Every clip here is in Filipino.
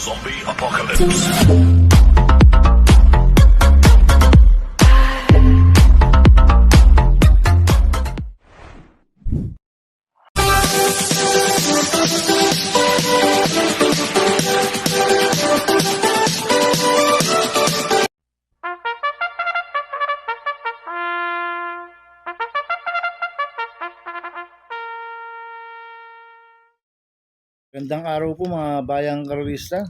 Zombie Apocalypse. Gandang araw po mga bayang karorista.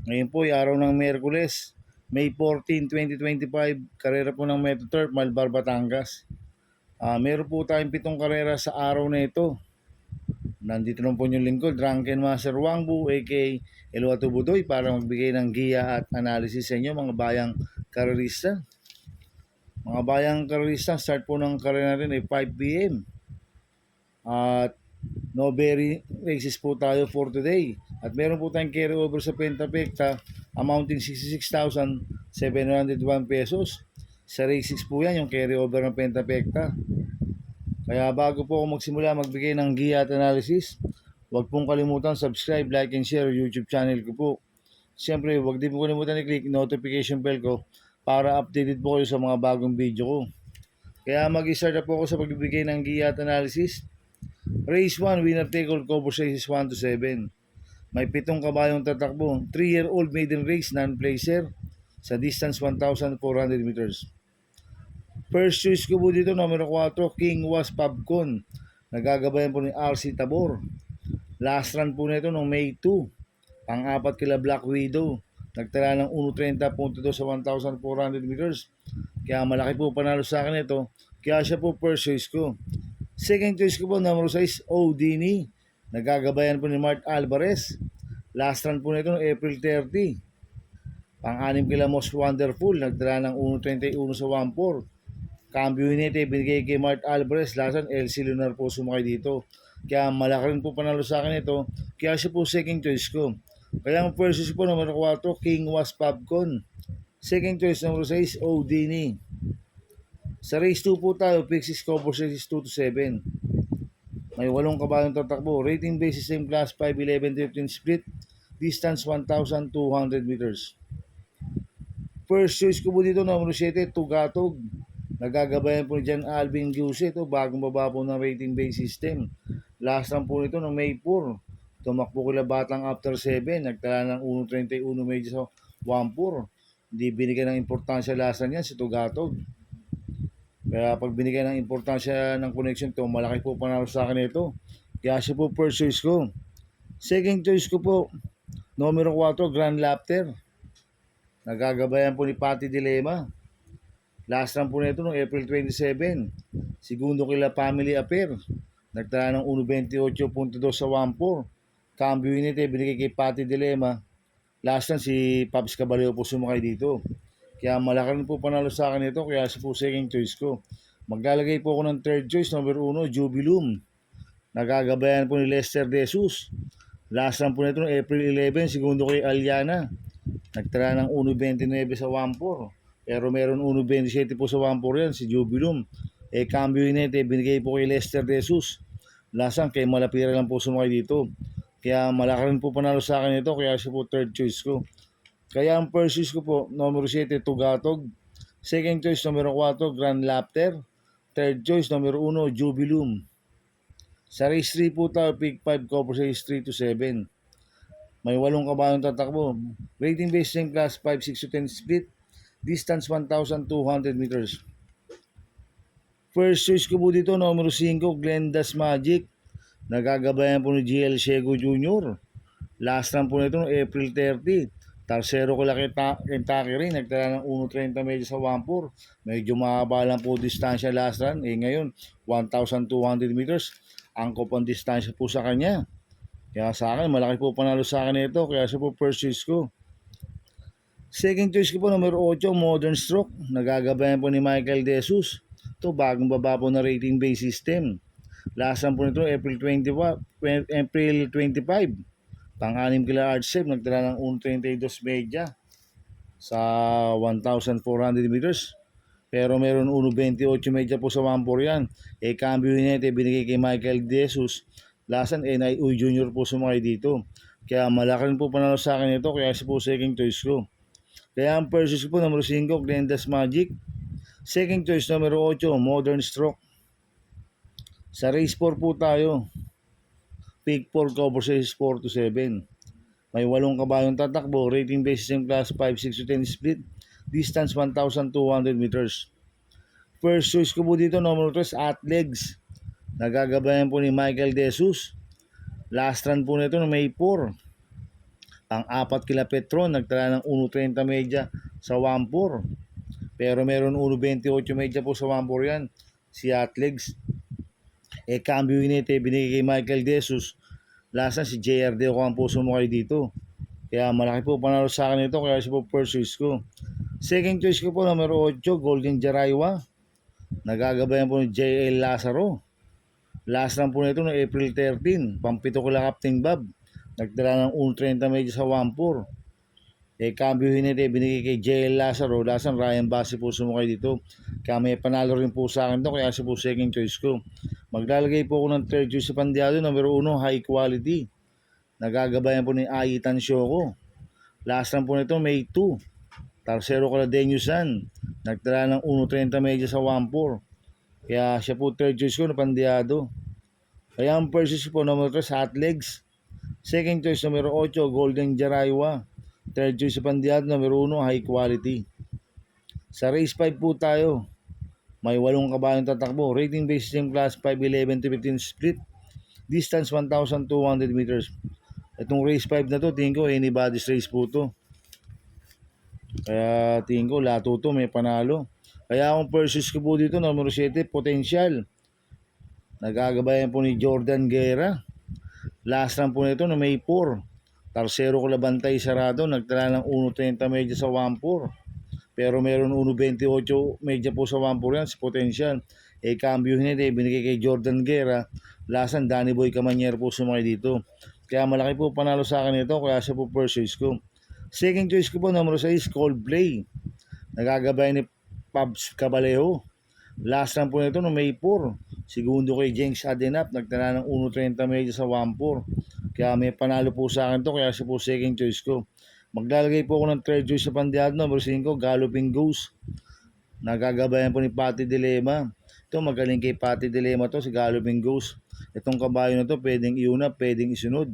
Ngayon po ay araw ng Miyerkules, May 14, 2025, karera po ng Metoturf, Malbar, Batangas. Meron po tayong 7 karera sa araw na ito. Nandito naman po yung lingkod, Drunken Master Wangbu, aka Eluato Budoy, para magbigay ng giya at analysis sa inyo mga bayang karorista. Mga bayang karorista, start po ng karera natin ay 5 p.m. At no very races po tayo for today. At meron po tayong carry over sa Pentapecta amounting 66,701 pesos. Sa race 6 po yan, yung carry over ng Pentapecta. Kaya bago po ako magsimula magbigay ng giya at analysis, huwag pong kalimutan subscribe, like, and share YouTube channel ko po. Siyempre, huwag din po kalimutan i-click notification bell ko para updated po kayo sa mga bagong video ko. Kaya mag-start na po ako sa pagbibigay ng giya at analysis. Race 1, winner take all, cover races 1 to 7. May 7 kabayong tatakbo. 3-year-old maiden race, non-placer, sa distance 1,400 meters. First choice ko po dito, numero 4, King Was Pabcon. Nagagabayan po ni RC Tabor. Last run po nito noong May 2. Pang-apat kila Black Widow. Nagtala ng 1.30.2 sa 1,400 meters. Kaya malaki po panalo sa akin ito. Kaya siya po first choice ko. Second choice ko po, numero 6, Odini. Nagagabayan po ni Mart Alvarez. Last run po nito April 30. Pang-anim kila Most Wonderful. Nagdala ng 1.31 sa 1.4. Cambio Unite, binigay kay Mart Alvarez. Last run, LC Lunar po sumakay dito. Kaya malaki rin po panalo sa akin ito. Kaya siya po second choice ko. Kaya ang first choice po, numero 4, King Was Pabcon. Second choice, numero 6, Odini. Sa race 2 po tayo, Pixis cover races 2 to 7. May 8 kabayong tatakbo. Rating basis same class 5, 11, 15 split. Distance 1,200 meters. First choice ko po dito, numero 7, Tugatog. Nagagabayan po ni Jan Alvin Giuse. Ito, bagong baba po ng rating base system. Last run po nito noong May 4. Tumakbo kila Batang after 7. Nagtala ng 1.31 medyo sa 1.4. Hindi binigyan ng importansya last run yan si Tugatog. Kaya pag binigay ng importansya ng connection to, malaki po panalo sa akin ito. Kaya siya po first choice ko. Second choice ko po, numero 4, Grand Laughter. Nagagabayan po ni Patty Dilema. Last run po nito noong April 27. Segundo kila Family Affair. Nagtala ng 1.28.2 sa 1.4. Cambio Unite, binigay kay Patty Dilema. Last run si Pops Caballero po sumakay dito. Kaya malaki rin po panalo sa akin ito, kaya siya po second choice ko. Maglalagay po ako ng third choice, number 1, Jubilum. Nagagabayan po ni Lester De Jesus. Last run po nito noong April 11, segundo kay Aliana. Nagtala ng 1.29 sa 1.4. Pero meron 1.27 po sa 1.4 yan, si Jubilum. Cambio Unite, binigay po kay Lester De Jesus. Last run, kay Malapira lang po sumakay dito. Kaya malaki rin po panalo sa akin ito, kaya siya po third choice ko. Kaya ang first choice ko po, numero 7, Tugatog. Second choice, numero 4, Grand Laughter. Third choice, numero 1, Jubilum. Sa race 3 po tayo, pick 5, cover race 3 to 7. May 8 kabayong tatakbo. Rating base same class 5, 6 to 10 split. Distance 1,200 meters. First choice ko po dito, numero 5, Glenda's Magic. Nagagabayan po ni GL Shego Jr. Last run po nito, April 30. Tarsero ko lang Kentucky rin, nagtala ng 1.30 medyo sa 1.4. Medyo mahaba lang po distansya last run. Ngayon, 1,200 meters. Angkop ang distansya po sa kanya. Kaya sa akin, malaki po panalo sa akin ito. Kaya siya po first choice ko. Second choice ko po, numero 8, Modern Stroke. Nagagabayan po ni Michael De Jesus. Ito, bagong baba po na rating base system. Last run po nito, April 25. Pang-anim kila Artsep, nagtala ng 1.32 media sa 1,400 meters. Pero meron 1.28 media po sa 1.4 yan. Cambio Unite, binigay kay Michael De Jesus. Lasan, NIU Junior po sumakay dito. Kaya malaki rin po panalo sa akin ito, kaya siya po second choice ko. Kaya ang first choice ko po, numero 5, Glenda's Magic. Second choice, numero 8, Modern Stroke. Sa race 4 po tayo. Pick 4, cover says 4 to 7. May 8 kabayong tatakbo, rating basis in class 5, 6 to 10 split. Distance 1,200 meters. First choice ko po dito, numero 3, Atlegs. Nagagabayan po ni Michael De Jesus. Last run po nito no May 4. Pang-4 kila Petron, nagtala ng 1.30 media sa 1.4. Pero meron 1.28 media po sa 1.4 yan, si Atlegs. Cambio inite, binigay kay Michael De Jesus. Last run si JRD ako ang puso mo kayo dito. Kaya malaki po panalo sa akin ito, kaya siya po first choice ko. Second choice ko po, numero 8, Golden Jaraywa. Nagagabayan po ni JL Lazaro. Last run po nito no April 13, pang-7 kila Captain Bob. Nagdala ng 1.30 medyo sa 1.4. Cambio hinete, binigay kay JL Lazaro. Last run, Ryan Bassi po sumukay dito. Kaya may panalo rin po sa akin to, kaya siya po second choice ko. Maglalagay po ako ng third choice sa pandiado, numero 1, High Quality. Nagagabayan po ni Aitan Shoko. Last run po nito May 2. Tercero kala Denyusan. Nagdala ng 1.30 medyo sa 1.4. Kaya siya po third choice ko na pandiado. Kaya ang first choice po, numero 3, Atlegs. Second choice, numero 8, Golden Jaraywa. Third choice sa pandiado, numero 1, High Quality. Sa race 5 po tayo. May 8 kabayong tatakbo. Rating basis in class 5, 11 to 15 split. Distance 1,200 meters. Itong race 5 na to, tingin ko anybody's race po to. Kaya tingin ko lahat to may panalo. Kaya akong first choice ko po dito, numero 7, Potential. Nagagabayan po ni Jordan Guerra. Last run po nito no May 4. Tercero ko labantay sarado. Nagtala ng 1.30 medya sa 1.4. Pero meron 1.28 medya po sa 1.4 yan si Potential. Cambio hinete, binigay kay Jordan Guerra. Last run, Danny Boy Camanyer po sumakay dito. Kaya malaki po panalo sa akin ito, kaya siya po first choice ko. Second choice ko po, numero 6, Coldplay. Nagagabayan ni Pabs Cabalejo. Last run po nito no May 4. Segundo kay Jenks Adenap. Nagtala ng 1.30 medyo sa 1.4. Kaya may panalo po sa akin to, kaya siya po second choice ko. Maglalagay po ako ng third choice sa pandiado, number 5, Galloping Ghost. Nagagabayan po ni Patty Dilema. Ito magaling kay Patty Dilema to, si Galloping Ghost. Itong kabayo na to pwedeng iuna, pwedeng isunod.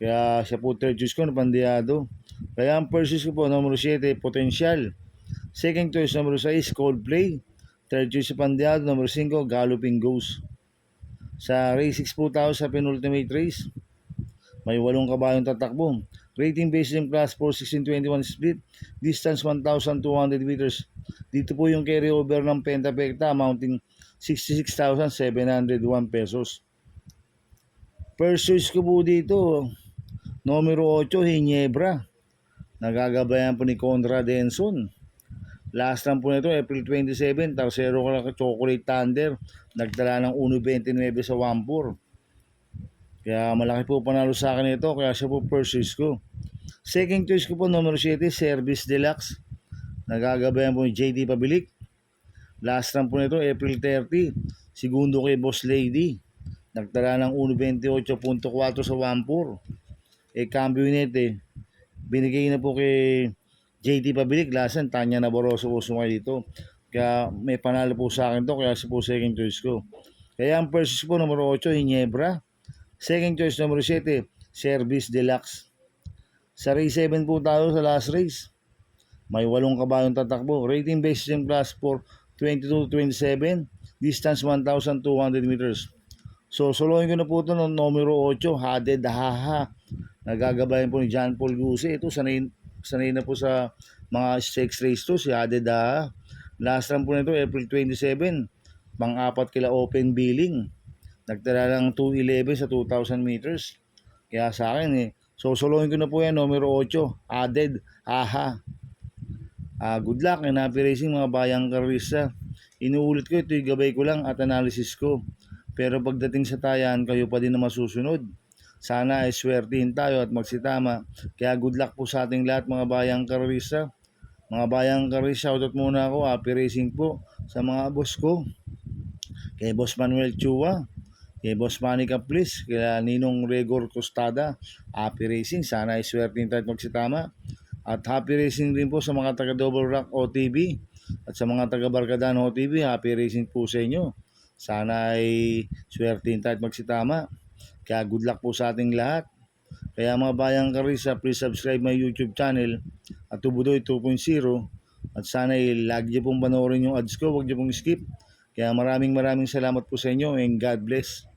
Kaya siya po third choice ko na pandiado. Kaya ang first choice ko po, number 7, Potential. Second choice, number 6, Coldplay. Third choice sa pandiado, number 5, Galloping Ghost. Sa race 6 po tayo sa penultimate race. May 8 kabayong tatakbo. Rating based in class 4, 16-21 split. Distance 1,200 meters. Dito po yung carry over ng Pentapecta amounting 66,701 pesos. First choice ko po dito, numero 8, Hinebra. Nagagabayan po ni Conrad Denson. Last run po nito, April 27, tercero ko lang Chocolate Thunder. Nagdala ng 1.29 sa 1.4. Kaya malaki po panalo sa akin ito, kaya siya po first choice ko. Second choice ko po, numero 7, Service Deluxe. Nagagabayan po ni JD Pabilik. Last run po nito, April 30. Segundo kay Boss Lady. Nagdala ng 1.28.4 sa 1.4. Cambio inete. Binigay na po kay JT Pabilik, lasan, Tanya Naboroso po sumay dito. Kaya may panalo po sa akin to, kaya siya po second choice ko. Kaya ang first choice po, numero 8, Hinebra. Second choice, numero 7, Service Deluxe. Sa race 7 po tayo sa last race. May 8 kabayong tatakbo. Rating based in class 4, 22-27. Distance 1,200 meters. So, soloin ko na po ito ng numero 8, Haded Haha. Nagagabayan po ni John Paul Guse. Ito, sanay na po sa mga stakes race to, si Adeda. Last run po nito, April 27. Pang-4 kila Open Billing. Nagtala ng 2.11 sa 2,000 meters. Kaya sa akin soloin ko na po yan, numero 8, Aded Aha. Good luck and happy racing mga bayang karista. Inuulit ko, ito'y gabay ko lang at analysis ko. Pero pagdating sa tayan, kayo pa din na masusunod. Sana ay swertihin tayo at magsitama. Kaya good luck po sa ating lahat mga bayang karista. Mga bayang karista, shoutout muna ako. Happy racing po sa mga boss ko. Kay Boss Manuel Chua. kay Boss Manny Caplis, kay Ninong Regor Costada, Happy Racing, sana ay swertin tayo at magsitama. At happy racing din po sa mga taga Double Rock OTV at sa mga taga Barkadahan OTV, happy racing po sa inyo. Sana ay swertin tayo at magsitama. Kaya good luck po sa ating lahat. Kaya mga bayang karisa, please subscribe my YouTube channel at Tubudoy 2.0 at sana ay lagi niyo pong panoorin yung ads ko, huwag niyo pong skip. Kaya maraming salamat po sa inyo and God bless.